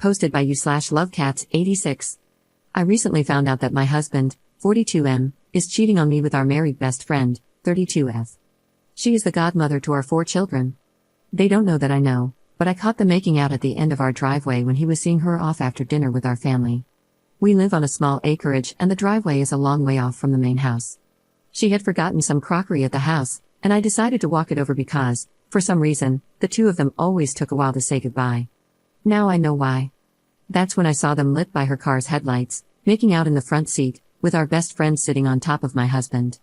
Posted by you/lovecats86. I recently found out that my husband, 42M, is cheating on me with our married best friend, 32F. She is the godmother to our 4 children. They don't know that I know, but I caught them making out at the end of our driveway when he was seeing her off after dinner with our family. We live on a small acreage and the driveway is a long way off from the main house. She had forgotten some crockery at the house, and I decided to walk it over because, for some reason, the two of them always took a while to say goodbye. Now I know why. That's when I saw them lit by her car's headlights, making out in the front seat, with our best friend sitting on top of my husband.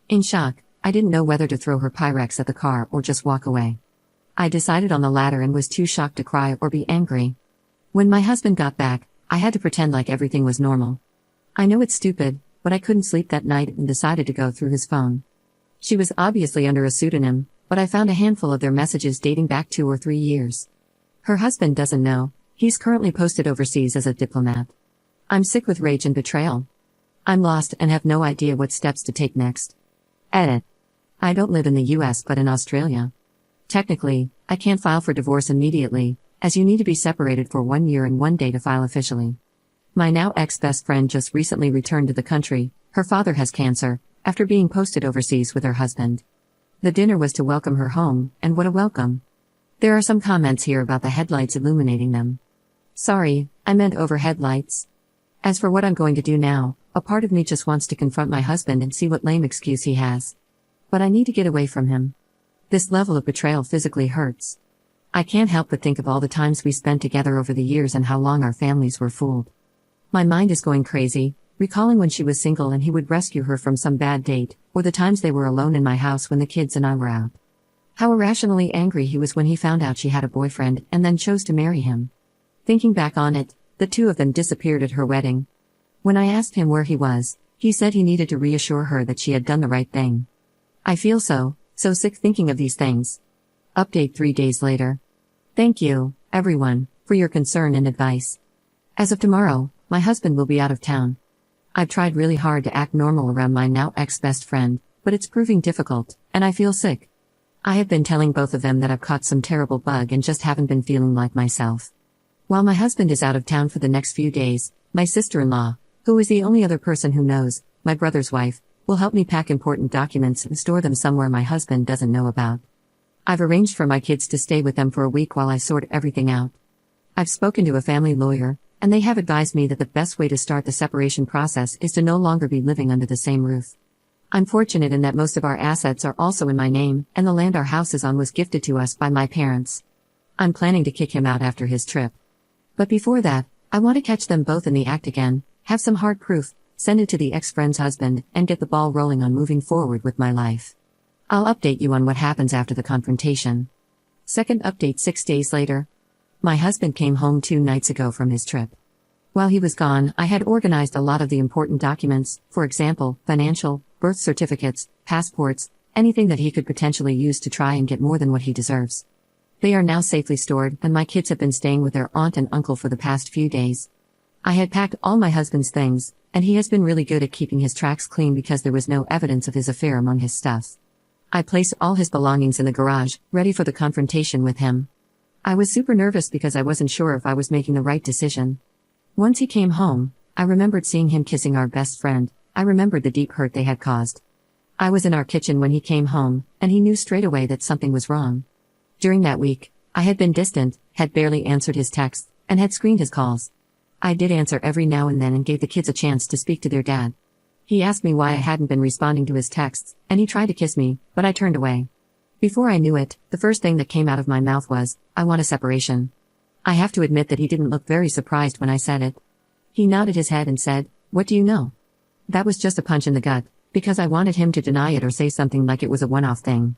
In shock, I didn't know whether to throw her Pyrex at the car or just walk away. I decided on the latter and was too shocked to cry or be angry. When my husband got back, I had to pretend like everything was normal. I know it's stupid, but I couldn't sleep that night and decided to go through his phone. She was obviously under a pseudonym, but I found a handful of their messages dating back 2 or 3 years. Her husband doesn't know, he's currently posted overseas as a diplomat. I'm sick with rage and betrayal. I'm lost and have no idea what steps to take next. Edit. I don't live in the US but in Australia. Technically, I can't file for divorce immediately, as you need to be separated for 1 year and 1 day to file officially. My now ex-best friend just recently returned to the country. Her father has cancer, after being posted overseas with her husband. The dinner was to welcome her home, and what a welcome. There are some comments here about the headlights illuminating them. Sorry, I meant overhead lights. As for what I'm going to do now, a part of me just wants to confront my husband and see what lame excuse he has. But I need to get away from him. This level of betrayal physically hurts. I can't help but think of all the times we spent together over the years and how long our families were fooled. My mind is going crazy, recalling when she was single and he would rescue her from some bad date, or the times they were alone in my house when the kids and I were out. How irrationally angry he was when he found out she had a boyfriend and then chose to marry him. Thinking back on it, the two of them disappeared at her wedding. When I asked him where he was, he said he needed to reassure her that she had done the right thing. I feel so sick thinking of these things. Update 3 days later. Thank you, everyone, for your concern and advice. As of tomorrow, my husband will be out of town. I've tried really hard to act normal around my now ex-best friend, but it's proving difficult, and I feel sick. I have been telling both of them that I've caught some terrible bug and just haven't been feeling like myself. While my husband is out of town for the next few days, my sister-in-law, who is the only other person who knows, my brother's wife, will help me pack important documents and store them somewhere my husband doesn't know about. I've arranged for my kids to stay with them for a week while I sort everything out. I've spoken to a family lawyer, and they have advised me that the best way to start the separation process is to no longer be living under the same roof. I'm fortunate in that most of our assets are also in my name, and the land our house is on was gifted to us by my parents. I'm planning to kick him out after his trip. But before that, I want to catch them both in the act again, have some hard proof, send it to the ex-friend's husband, and get the ball rolling on moving forward with my life. I'll update you on what happens after the confrontation. Second update 6 days later. My husband came home 2 nights ago from his trip. While he was gone, I had organized a lot of the important documents, for example, financial, birth certificates, passports, anything that he could potentially use to try and get more than what he deserves. They are now safely stored, and my kids have been staying with their aunt and uncle for the past few days. I had packed all my husband's things, and he has been really good at keeping his tracks clean because there was no evidence of his affair among his stuff. I placed all his belongings in the garage, ready for the confrontation with him. I was super nervous because I wasn't sure if I was making the right decision. Once he came home, I remembered seeing him kissing our best friend. I remembered the deep hurt they had caused. I was in our kitchen when he came home, and he knew straight away that something was wrong. During that week, I had been distant, had barely answered his texts, and had screened his calls. I did answer every now and then and gave the kids a chance to speak to their dad. He asked me why I hadn't been responding to his texts, and he tried to kiss me, but I turned away. Before I knew it, the first thing that came out of my mouth was, "I want a separation." I have to admit that he didn't look very surprised when I said it. He nodded his head and said, "What do you know?" That was just a punch in the gut, because I wanted him to deny it or say something like it was a one-off thing.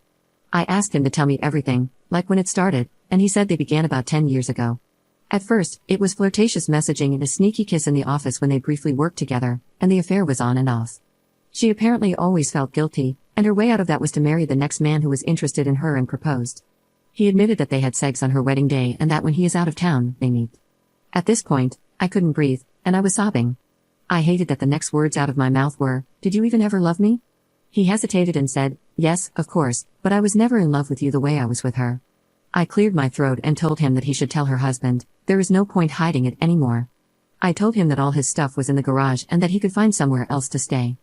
I asked him to tell me everything, like when it started, and he said they began about 10 years ago. At first, it was flirtatious messaging and a sneaky kiss in the office when they briefly worked together, and the affair was on and off. She apparently always felt guilty, and her way out of that was to marry the next man who was interested in her and proposed. He admitted that they had sex on her wedding day and that when he is out of town, they meet. At this point, I couldn't breathe, and I was sobbing. I hated that the next words out of my mouth were, "Did you even ever love me?" He hesitated and said, "Yes, of course, but I was never in love with you the way I was with her." I cleared my throat and told him that he should tell her husband. There is no point hiding it anymore. I told him that all his stuff was in the garage and that he could find somewhere else to stay.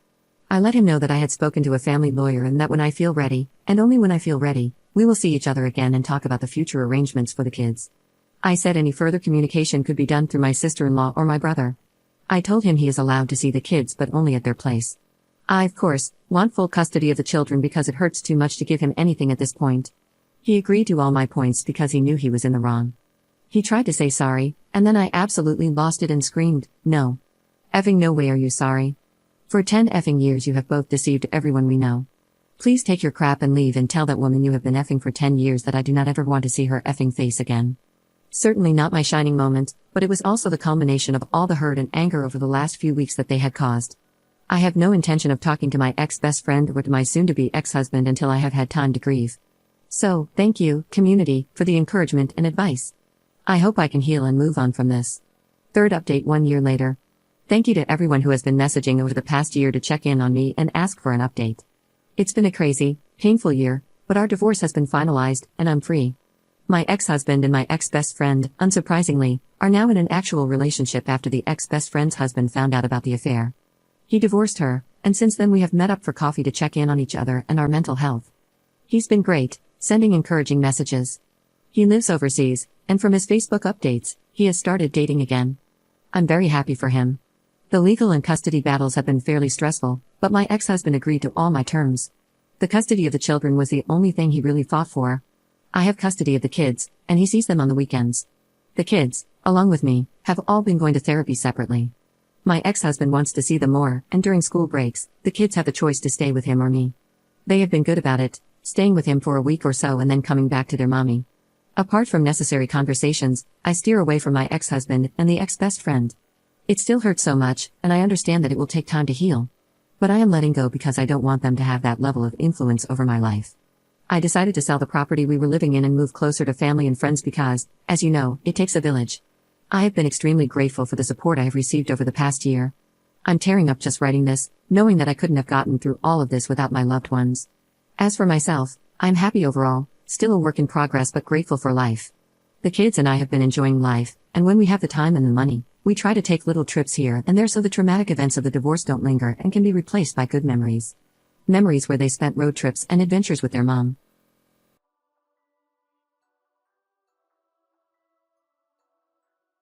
I let him know that I had spoken to a family lawyer and that when I feel ready, and only when I feel ready, we will see each other again and talk about the future arrangements for the kids. I said any further communication could be done through my sister-in-law or my brother. I told him he is allowed to see the kids but only at their place. I, of course, want full custody of the children because it hurts too much to give him anything at this point. He agreed to all my points because he knew he was in the wrong. He tried to say sorry, and then I absolutely lost it and screamed, "No. Effing no way are you sorry? For 10 effing years you have both deceived everyone we know. Please take your crap and leave and tell that woman you have been effing for 10 years that I do not ever want to see her effing face again." Certainly not my shining moment, but it was also the culmination of all the hurt and anger over the last few weeks that they had caused. I have no intention of talking to my ex-best friend or to my soon-to-be ex-husband until I have had time to grieve. So, thank you, community, for the encouragement and advice. I hope I can heal and move on from this. Third update 1 year later. Thank you to everyone who has been messaging over the past year to check in on me and ask for an update. It's been a crazy, painful year, but our divorce has been finalized, and I'm free. My ex-husband and my ex-best friend, unsurprisingly, are now in an actual relationship after the ex-best friend's husband found out about the affair. He divorced her, and since then we have met up for coffee to check in on each other and our mental health. He's been great, sending encouraging messages. He lives overseas, and from his Facebook updates, he has started dating again. I'm very happy for him. The legal and custody battles have been fairly stressful, but my ex-husband agreed to all my terms. The custody of the children was the only thing he really fought for. I have custody of the kids, and he sees them on the weekends. The kids, along with me, have all been going to therapy separately. My ex-husband wants to see them more, and during school breaks, the kids have the choice to stay with him or me. They have been good about it, staying with him for a week or so and then coming back to their mommy. Apart from necessary conversations, I steer away from my ex-husband and the ex-best friend. It still hurts so much, and I understand that it will take time to heal. But I am letting go because I don't want them to have that level of influence over my life. I decided to sell the property we were living in and move closer to family and friends because, as you know, it takes a village. I have been extremely grateful for the support I have received over the past year. I'm tearing up just writing this, knowing that I couldn't have gotten through all of this without my loved ones. As for myself, I'm happy overall, still a work in progress but grateful for life. The kids and I have been enjoying life, and when we have the time and the money, we try to take little trips here and there so the traumatic events of the divorce don't linger and can be replaced by good memories. Memories where they spent road trips and adventures with their mom.